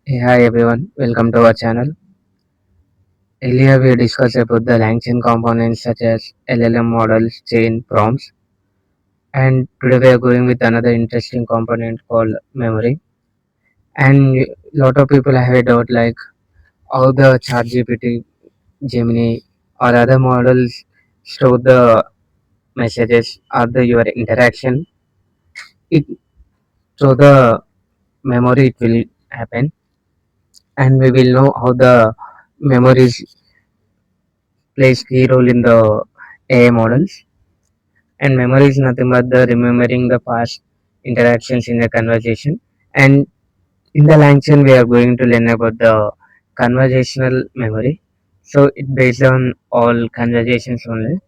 Hey, hi everyone, welcome to our channel. Earlier we discussed about the langchain components such as LLM models, chain, prompts, and today we are going with another interesting component called memory. And lot of people have a doubt like how the ChatGPT, Gemini, or other models store the messages or your interaction. It through the memory it will happen, and we will know how the memories plays key role in the AI models. And memory is nothing but the remembering the past interactions in a conversation. And in the LangChain, we are going to learn about the conversational memory. So it based on all conversations only.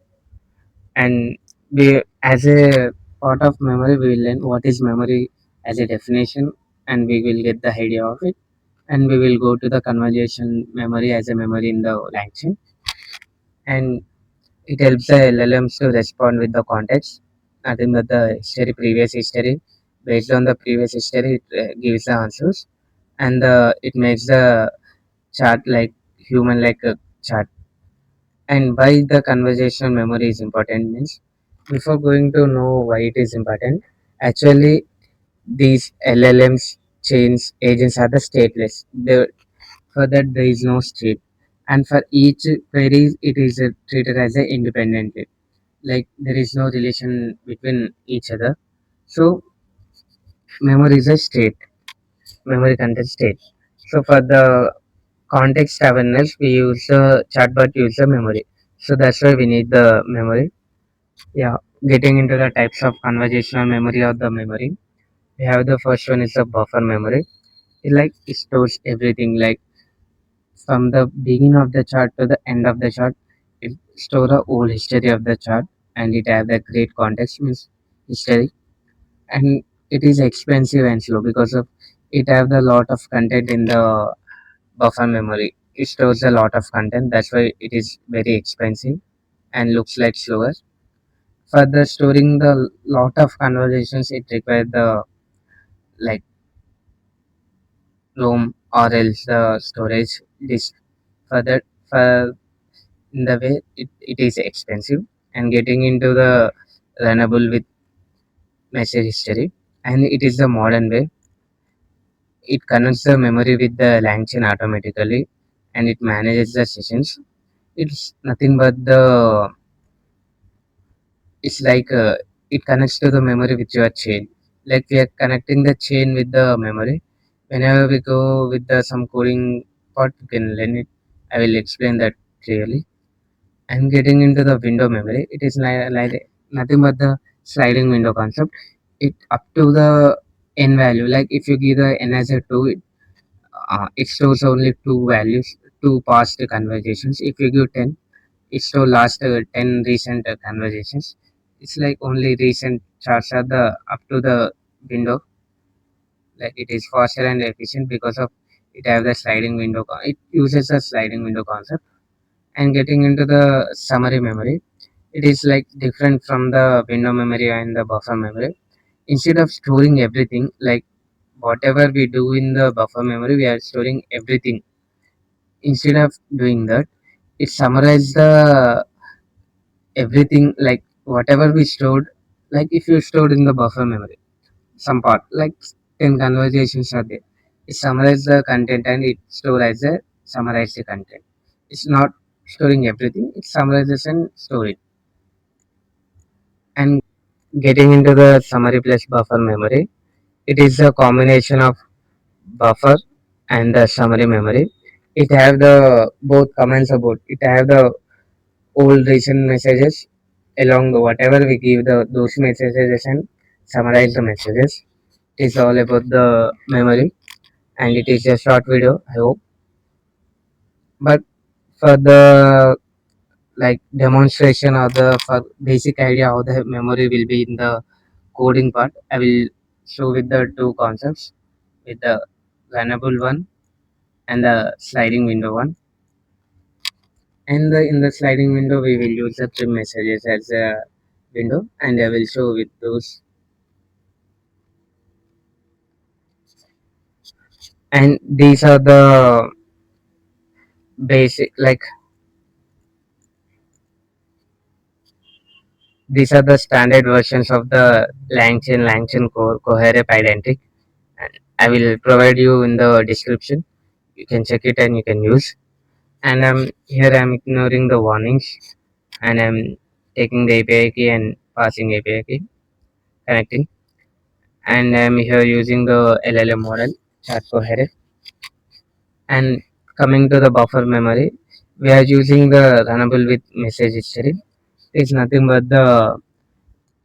And we, as a part of memory, we will learn what is memory as a definition, and we will get the idea of it. And we will go to the conversation memory as a memory in the LangChain. And it helps the LLMs to respond with the context, nothing but the history, previous history. Based on the previous history, it gives the answers, and it makes the chart like human like a chart. And why the conversational memory is important means, before going to know why it is important, actually these LLMs chains agents are the stateless. For that there is no state, and for each query it is treated as a independent. Like there is no relation between each other. So memory is a state, memory contains state. So for the context awareness we use the chatbot use the memory. So that's why we need the memory. Yeah, getting into the types of conversational memory or the memory, we have the first one is the buffer memory. It stores everything, like from the beginning of the chart to the end of the chart. It store the whole history of the chart, and it have the great context means history. And it is expensive and slow because of it have the lot of content in the buffer memory. It stores a lot of content, that's why it is very expensive and looks like slower. For the storing the lot of conversations, it requires the like ROM or else the storage disk. For that, for in the way it is expensive. And getting into the runnable with message history, and it is the modern way. It connects the memory with the langchain automatically, and it manages the sessions. It's nothing but the it's like it connects to the memory with your chain. Like we are connecting the chain with the memory. Whenever we go with the some coding part, you can learn it. I will explain that clearly. And getting into the window memory, it is like nothing but the sliding window concept. It up to the n value. Like if you give the n as a 2, it stores only two values, two past conversations. If you give 10, it stores last 10 recent conversations. It's like only recent charts are the up to the window. Like it is faster and efficient because of it have the sliding window. It uses a sliding window concept. And getting into the summary memory, it is like different from the window memory and the buffer memory. Instead of storing everything, like whatever we do in the buffer memory, we are storing everything. Instead of doing that, it summarizes the everything, like whatever we stored. Like if you stored in the buffer memory some part, like 10 conversations are there, it summarizes the content and it stores as a summarize the content. It's not storing everything, it summarizes and store it. And getting into the summary plus buffer memory, it is a combination of buffer and the summary memory. It have the both commands about it, have the old recent messages along the whatever we give the those messages and summarize the messages. It is all about the memory, and it is a short video I hope. But for the like demonstration or the for basic idea how the memory will be in the coding part, I will show with the two concepts, with the runnable one and the sliding window one. And in the sliding window we will use the trim messages as a window, and I will show with those. And these are the basic, like these are the standard versions of the langchain-core, cohere pydantic, and I will provide you in the description. You can check it and you can use. And here I'm ignoring the warnings, and I'm taking the API key and passing API key, connecting. And I'm here using the LLM model, chat cohere. And coming to the buffer memory, we are using the runnable with message history. It's nothing but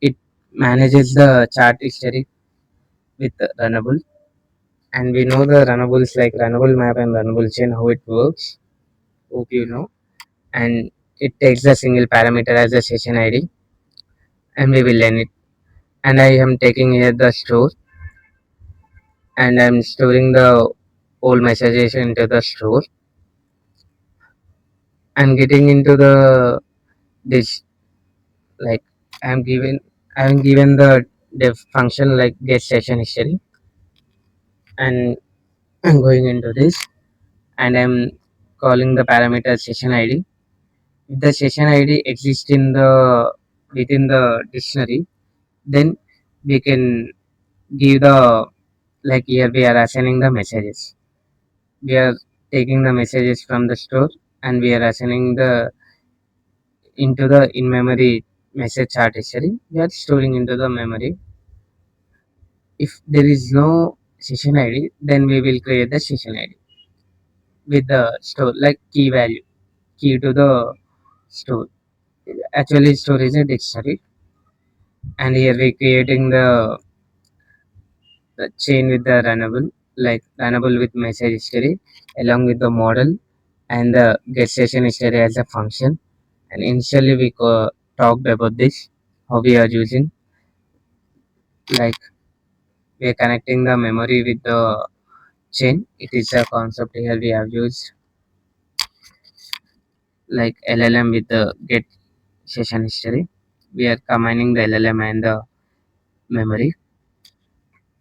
it manages the chat history with the runnable. And we know the runnables like runnable map and runnable chain, how it works. Hope you know. And it takes a single parameter as a session ID, and we will learn it. And I am taking here the store, and I'm storing the old messages into the store. I'm getting into the this, like I'm given the def function like get session history, and I'm going into this, and I'm calling the parameter session ID. If the session ID exists in the within the dictionary, then we can give the, like here we are assigning the messages. We are taking the messages from the store, and we are assigning the into the in memory message chart history. We are storing into the memory. If there is no session ID, then we will create the session ID with the store like key value, key to the store. Actually, store is a dictionary, and here we creating the chain with the runnable, like runnable with message history, along with the model and the get session history as a function. And initially we talked about this, how we are using, like we are connecting the memory with the chain. It is a concept here we have used, like LLM with the get session history. We are combining the LLM and the memory.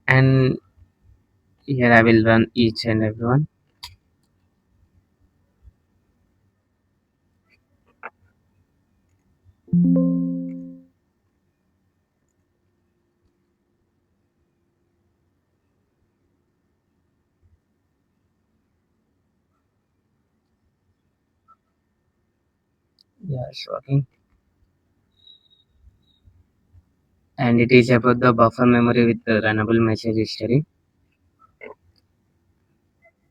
And here I will run each and every one. Yeah, it's working. And it is about the buffer memory with the runnable message history.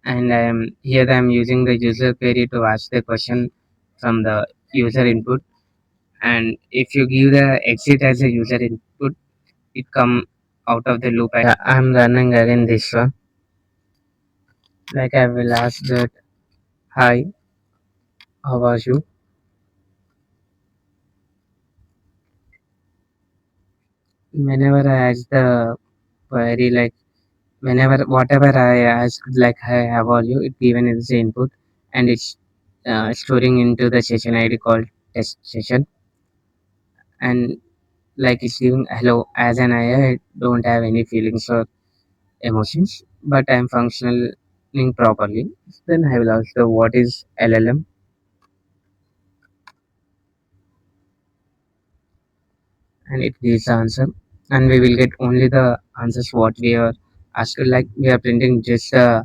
And I'm using the user query to ask the question from the user input. And if you give the exit as a user input, it come out of the loop. I'm running again this one. Like I will ask that, hi, how are you? Whenever I ask the query, like whenever whatever I ask, like hi, how are you, it given as the input, and it's storing into the session ID called test session. And like it's giving hello as an I don't have any feelings or emotions, but I'm functioning properly. Then I will ask the what is LLM, and it gives the answer, and we will get only the answers what we are asked. Like we are printing just the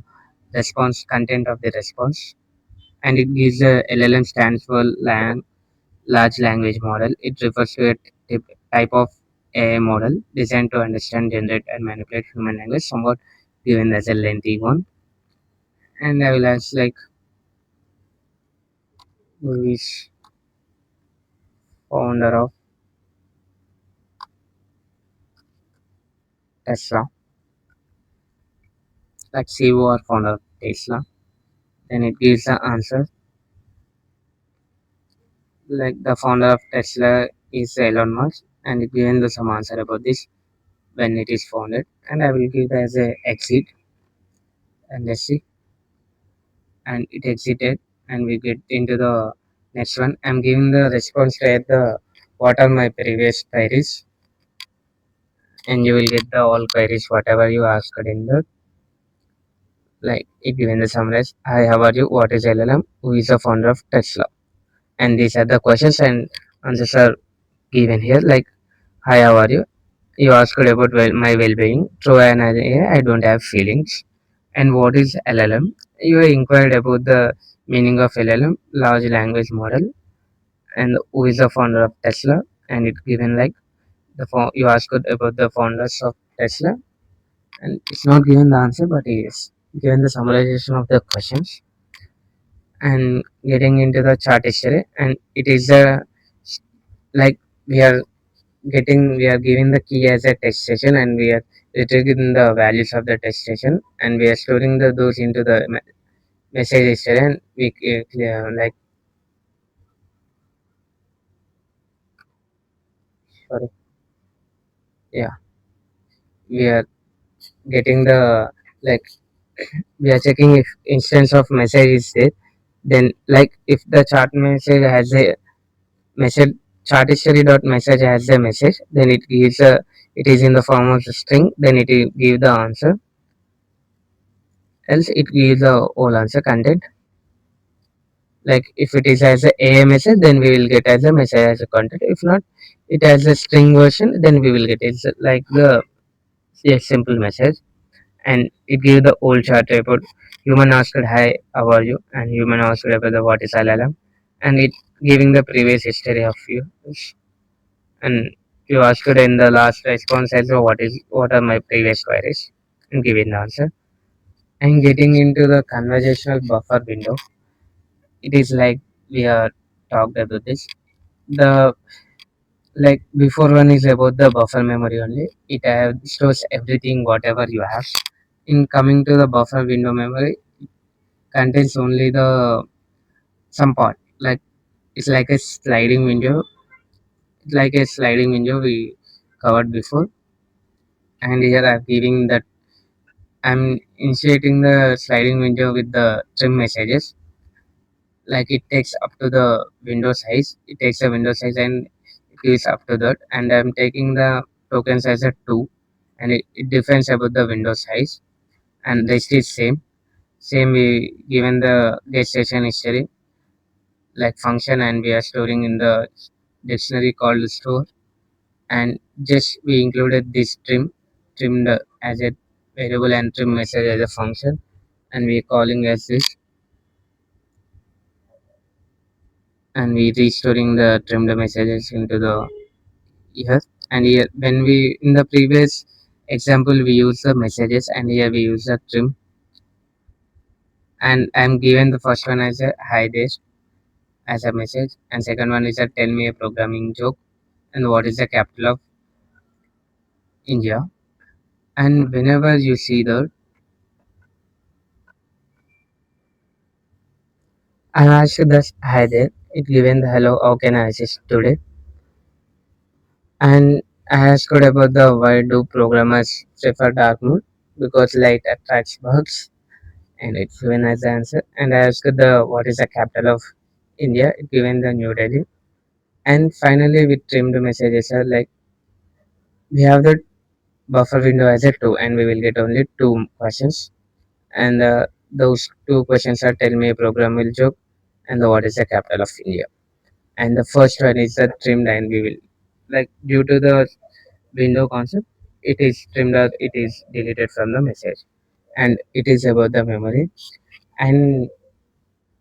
response content of the response, and it gives the LLM stands for large language model. It refers to a type of AI model designed to understand, generate, and manipulate human language, somewhat given as a lengthy one. And I will ask like who is founder of Tesla, like CEO or founder of Tesla. Then it gives the answer, like the founder of Tesla is Elon Musk, and it given the some answer about this when it is founded. And I will give as a exit, and let's see, and it exited, and we get into the next one. I'm giving the response at the what are my previous queries, and you will get the all queries whatever you asked in the Like it given the summarize. Hi, how are you? What is LLM? Who is the founder of Tesla? And these are the questions and answers are given here. Like, hi, how are you? You asked about my well-being. Through an AI, I don't have feelings. And what is LLM? You inquired about the meaning of LLM, large language model, and who is the founder of Tesla. And it given like you asked about the founders of Tesla, and it's not given the answer, but it is given the summarization of the questions and getting into the chart history. And it is a like we are we are giving the key as a text session, and we are retrieving the values of the text session, and we are storing those into the message history, and we clear like sorry, yeah, we are getting the like we are checking if instance of message is there. Then like if the chart message has a message, chart history dot message has a message, then it gives a it is in the form of a string, then it will give the answer, else it gives the whole answer content. Like if it is as a message, then we will get as a message as a content. If not, it has a string version, then we will get it's like the simple message. And it gives the old chart report. Human asked hi, how are you? And human asked about the what is LLM, and it giving the previous history of you. And you asked in the last response also what are my previous queries, and giving the answer. And getting into the conversational buffer window, it is like we are talked about this. The like before one is about the buffer memory only. It stores everything whatever you have. In coming to the buffer window memory, contains only the some part. Like it's like a sliding window, like a sliding window we covered before. And here I'm giving that I'm initiating the sliding window with the trim messages. Like it takes up to the window size. It takes a window size and it gives up to that. And I'm taking the token size at 2, and it depends about the window size. And this is same we given the get session history like function, and we are storing in the dictionary called store. And just we included this trimmed as a variable and trim message as a function, and we calling as this, and we restoring the trimmed messages into the here. And here when we in the previous example we use the messages, and here we use the trim. And I'm given the first one as a hi there as a message, and second one is a tell me a programming joke, and what is the capital of India. And whenever you see that, I asked that hi there, it given the hello, how can I assist today? And I asked about the why do programmers prefer dark mode, because light attracts bugs, and it's given as the answer. And I asked the what is the capital of India, it given the New Delhi. And finally we trimmed the messages are like we have the buffer window as a 2, and we will get only 2 questions. And those 2 questions are tell me a programmable joke, and the what is the capital of India. And the first one is the trimmed, and we will like due to the window concept, it is trimmed out, it is deleted from the message, and it is about the memory. And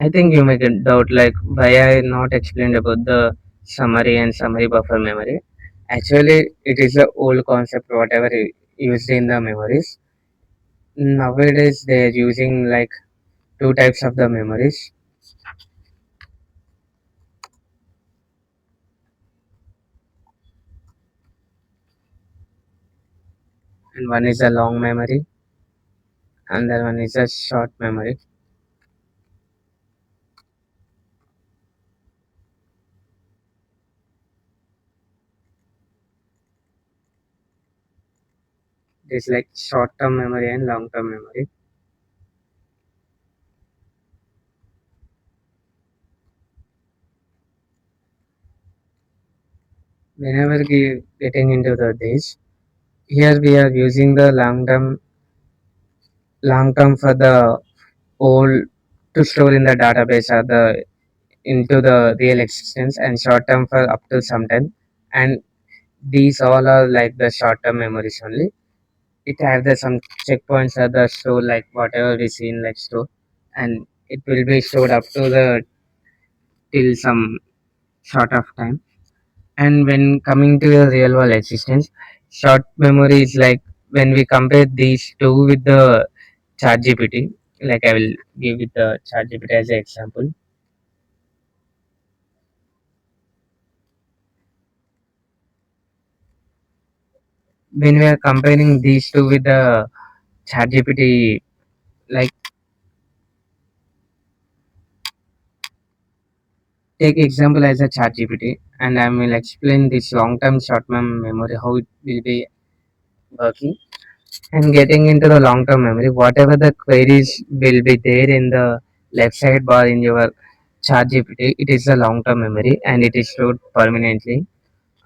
I think you may get doubt like why I not explained about the summary and summary buffer memory. Actually, it is a old concept whatever used in the memories. Nowadays they are using like 2 types of the memories, and one is a long memory, and the one is a short memory. There's like short term memory and long term memory. Whenever we getting into the this, here we are using the long term long term for the old to store in the database or the into the real existence, and short term for up to some time. And these all are like the short term memories only. It has the some checkpoints at the store, like whatever we see in like store, and it will be stored up to the till some short of time. And when coming to the real world existence, short memory is like when we compare these two with the chat GPT, like I will give it the chat GPT as an example. When we are comparing these two with the chat GPT, like take example as a chat GPT, and I will explain this long term short term memory how it will be working. And getting into the long term memory, whatever the queries will be there in the left side bar in your chat GPT, it is the long term memory and it is stored permanently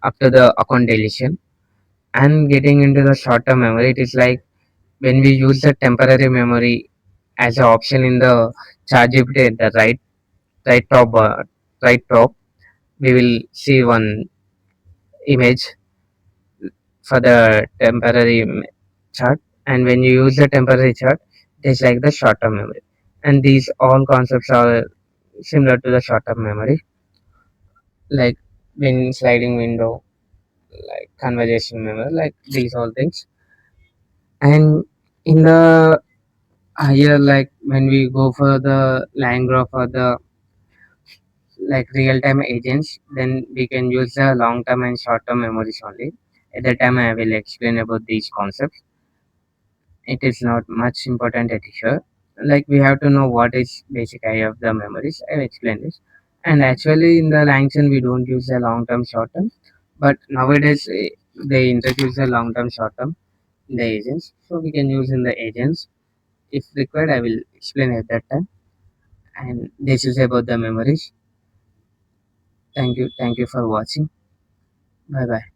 after the account deletion. And getting into the short term memory, it is like when we use the temporary memory as an option in the chat GPT at the right top right top, we will see one image for the temporary chart. And when you use the temporary chart, it is like the short term memory. And these all concepts are similar to the short term memory, like when sliding window, like conversation memory, like these all things. And in the higher, like when we go for the line graph or the like real time agents, then we can use the long term and short term memories only. At the time I will explain about these concepts. It is not much important at here. Like we have to know what is basic idea of the memories. I'll explain this. And actually in the Langchain we don't use the long term short term, but nowadays they introduce the long term short term in the agents. So we can use in the agents. If required, I will explain at that time. And this is about the memories. Thank you. Thank you for watching. Bye bye.